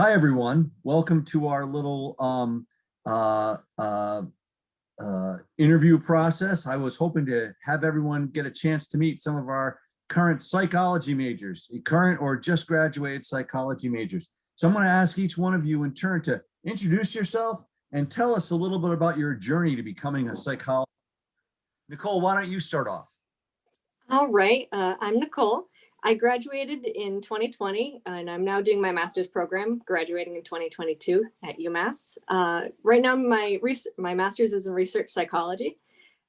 Hi, everyone. Welcome to our little uh, uh, interview process. I was hoping to have everyone get a chance to meet some of our current psychology majors, current or just graduated psychology majors. So I'm going to ask each one of you in turn to introduce yourself and tell us a little bit about your journey to becoming a psychologist. Nicole, why don't you start off? All right, I'm Nicole. I graduated in 2020 and I'm now doing my master's program, graduating in 2022 at UMass. Right now, my master's is in research psychology.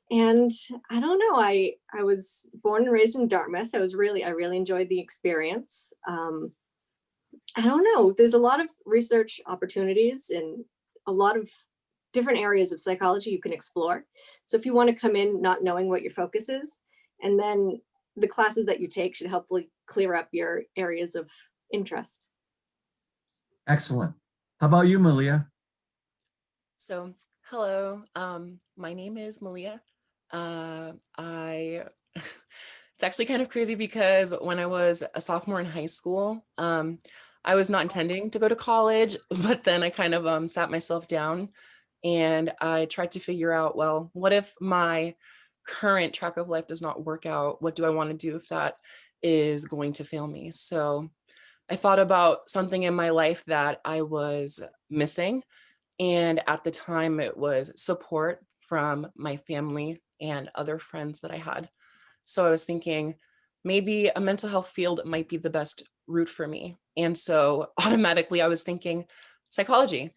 And I don't know, I was born and raised in Dartmouth. I really enjoyed the experience. I don't know, there's a lot of research opportunities in a lot of different areas of psychology you can explore. So if you want to come in not knowing what your focus is, and then the classes that you take should hopefully clear up your areas of interest. Excellent. How about you, Malia? So, hello, my name is Malia. I it's actually kind of crazy because when I was a sophomore in high school, I was not intending to go to college, but then I kind of sat myself down and I tried to figure out, well, what if my current track of life does not work out? What do I want to do if that is going to fail me? So I thought about something in my life that I was missing. And at the time, it was support from my family and other friends that I had. So I was thinking maybe a mental health field might be the best route for me. And so automatically I was thinking psychology,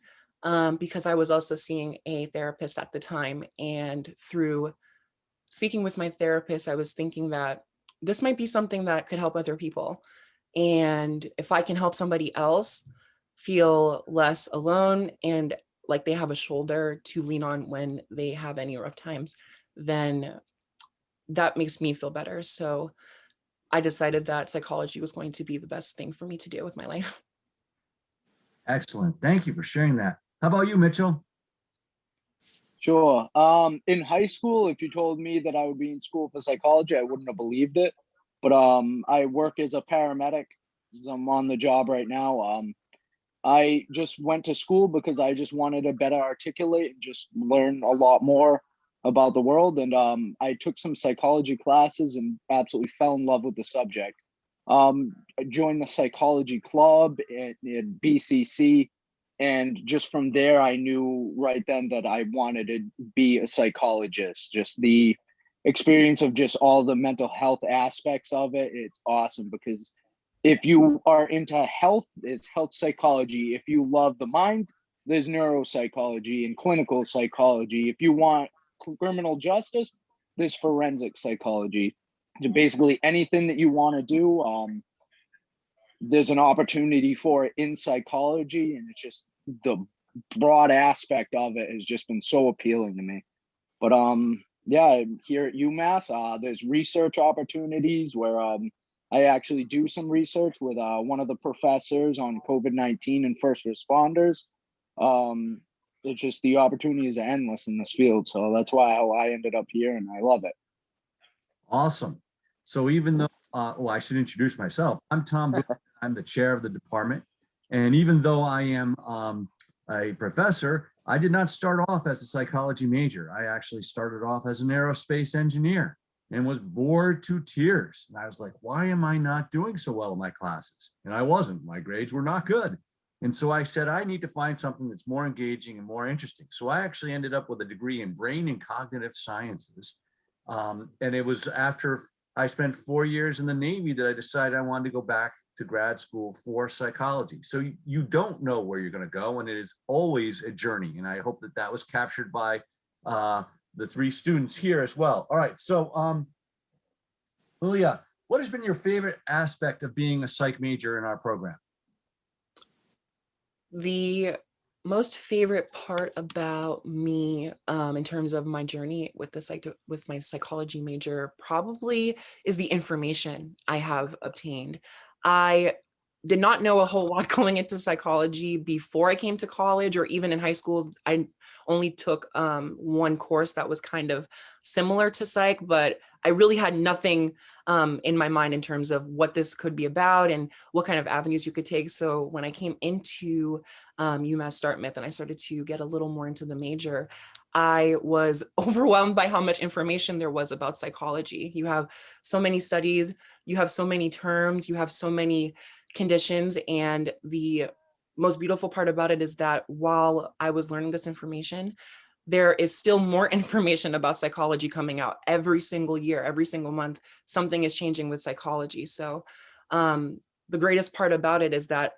because I was also seeing a therapist at the time. And through speaking with my therapist, I was thinking that this might be something that could help other people. And if I can help somebody else feel less alone and like they have a shoulder to lean on when they have any rough times, then that makes me feel better. So I decided that psychology was going to be the best thing for me to do with my life. Excellent. Thank you for sharing that. How about you, Mitchell? Sure. In high school, if you told me that I would be in school for psychology, I wouldn't have believed it. But I work as a paramedic. I'm on the job right now. I just went to school because I just wanted to better articulate and just learn a lot more about the world. And I took some psychology classes and absolutely fell in love with the subject. I joined the psychology club at BCC. And just from there, I knew right then that I wanted to be a psychologist. Just the experience of just all the mental health aspects of it, it's awesome because if you are into health, it's health psychology. If you love the mind, there's neuropsychology and clinical psychology. If you want criminal justice, there's forensic psychology. So basically anything that you want to do, there's an opportunity for it in psychology, and it's just the broad aspect of it has just been so appealing to me. But yeah, here at UMass, there's research opportunities where I actually do some research with one of the professors on COVID-19 and first responders. It's just the opportunities are endless in this field, so that's why how I ended up here, and I love it. Awesome. So even though, well, I should introduce myself. I'm Tom Booth. I'm the chair of the department. And even though I am a professor, I did not start off as a psychology major. I actually started off as an aerospace engineer and was bored to tears. And I was like, why am I not doing so well in my classes? And I wasn't. My grades were not good. And so I said, I need to find something that's more engaging and more interesting. So I actually ended up with a degree in brain and cognitive sciences. And it was after I spent 4 years in the Navy that I decided I wanted to go back to grad school for psychology. So you don't know where you're going to go, and it is always a journey. And I hope that that was captured by the three students here as well. All right, so Lilia, what has been your favorite aspect of being a psych major in our program? The most favorite part about me in terms of my journey with with my psychology major probably is the information I have obtained. I did not know a whole lot going into psychology before I came to college, or even in high school. I only took one course that was kind of similar to psych, but I really had nothing in my mind in terms of what this could be about and what kind of avenues you could take. So when I came into UMass Dartmouth and I started to get a little more into the major, I was overwhelmed by how much information there was about psychology. You have so many studies, you have so many terms, you have so many conditions. And the most beautiful part about it is that while I was learning this information, there is still more information about psychology coming out every single year, every single month. Something is changing with psychology. So the greatest part about it is that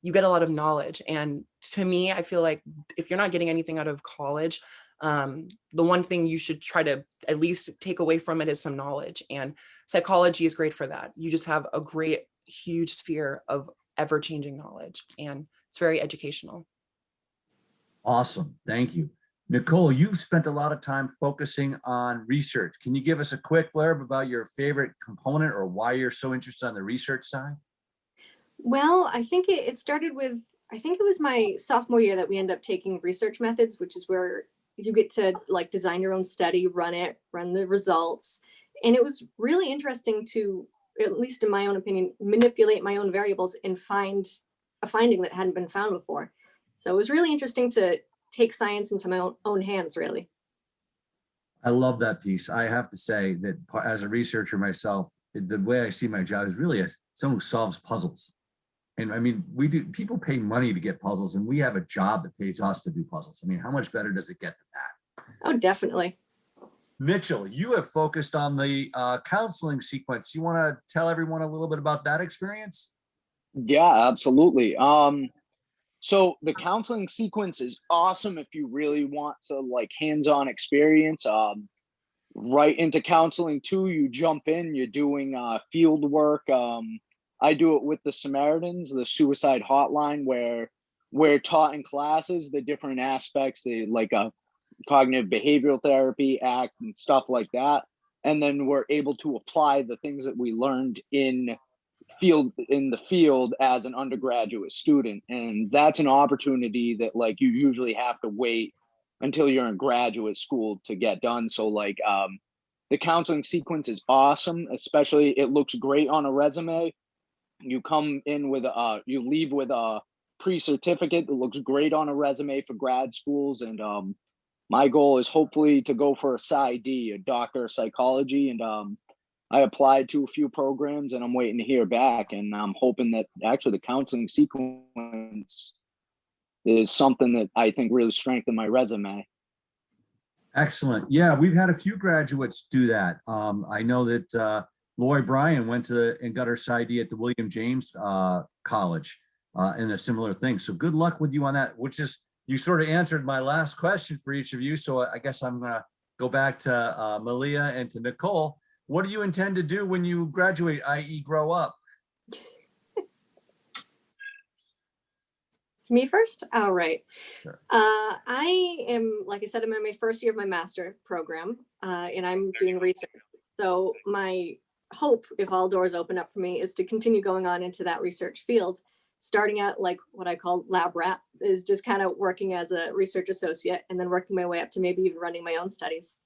you get a lot of knowledge. And to me, I feel like if you're not getting anything out of college, the one thing you should try to at least take away from it is some knowledge. And psychology is great for that. You just have a great, huge sphere of ever-changing knowledge, and it's very educational. Awesome. Thank you. Nicole, you've spent a lot of time focusing on research. Can you give us a quick blurb about your favorite component or why you're so interested on the research side? Well, I think it started with, I think it was my sophomore year that we ended up taking research methods, which is where you get to like design your own study, run the results. And it was really interesting to, at least in my own opinion, manipulate my own variables and find a finding that hadn't been found before. So it was really interesting to take science into my own hands, really. I love that piece. I have to say that as a researcher myself, the way I see my job is really as someone who solves puzzles. And I mean, people pay money to get puzzles, and we have a job that pays us to do puzzles. I mean, how much better does it get than that? Oh, definitely. Mitchell, you have focused on the counseling sequence. You want to tell everyone a little bit about that experience? Yeah, absolutely. So the counseling sequence is awesome if you really want to like hands-on experience. Right into counseling too, you jump in, you're doing field work. I do it with the Samaritans, the suicide hotline, where we're taught in classes the different aspects, like cognitive behavioral therapy, ACT, and stuff like that. And then we're able to apply the things that we learned in the field as an undergraduate student. And that's an opportunity that like you usually have to wait until you're in graduate school to get done. So like the counseling sequence is awesome, especially it looks great on a resume. You come in with you leave with a pre-certificate that looks great on a resume for grad schools. And my goal is hopefully to go for a PsyD, a doctor of psychology. And I applied to a few programs and I'm waiting to hear back. And I'm hoping that actually the counseling sequence is something that I think really strengthened my resume. Excellent. Yeah, we've had a few graduates do that. I know that Lori Bryan went to and got her PsyD at the William James College in a similar thing. So good luck with you on that, which is, you sort of answered my last question for each of you. So I guess I'm going to go back to Malia and to Nicole. What do you intend to do when you graduate, i.e. grow up? Me first? All right. Sure. I am, like I said, I'm in my first year of my master program, and I'm doing research. So my hope, if all doors open up for me, is to continue going on into that research field, starting at like what I call lab rat, is just kind of working as a research associate and then working my way up to maybe even running my own studies.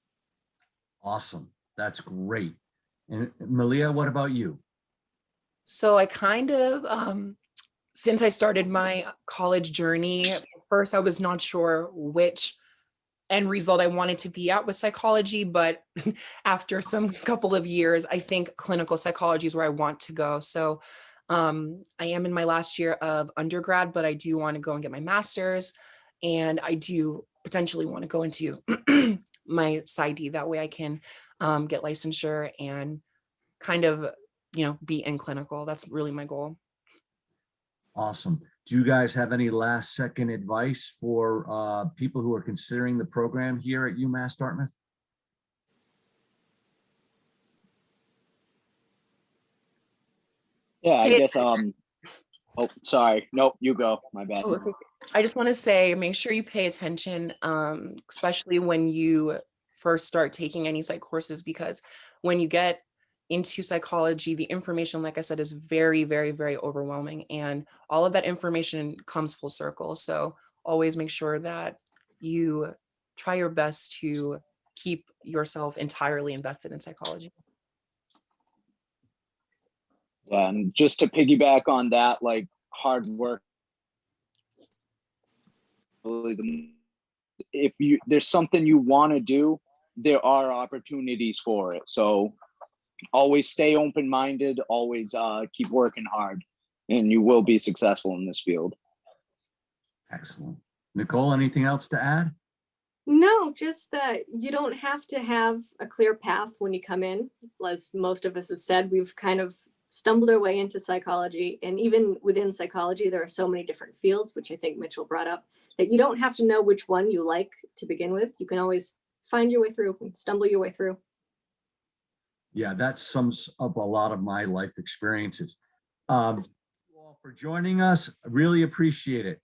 Awesome. That's great. And Malia, what about you? So I kind of, since I started my college journey, first I was not sure which end result I wanted to be at with psychology, but after some couple of years, I think clinical psychology is where I want to go. So I am in my last year of undergrad, but I do want to go and get my master's, and I do potentially want to go into my PsyD. That way I can get licensure and kind of, be in clinical. That's really my goal. Awesome. Do you guys have any last second advice for people who are considering the program here at UMass Dartmouth? Yeah, I guess oh, sorry. Nope, you go. My bad. Oh, okay. I just want to say, make sure you pay attention, especially when you first start taking any psych courses, because when you get into psychology, the information, like I said, is very, very, very overwhelming. And all of that information comes full circle. So always make sure that you try your best to keep yourself entirely invested in psychology. Yeah, and just to piggyback on that, like hard work. If there's something you want to do, there are opportunities for it. So always stay open-minded, always keep working hard, and you will be successful in this field. Excellent. Nicole, anything else to add? No, just that you don't have to have a clear path when you come in. As most of us have said, we've kind of stumbled our way into psychology. And even within psychology, there are so many different fields, which I think Mitchell brought up, that you don't have to know which one you like to begin with. You can always find your way through and stumble your way through. Yeah, that sums up a lot of my life experiences. Thank you all for joining us. I really appreciate it.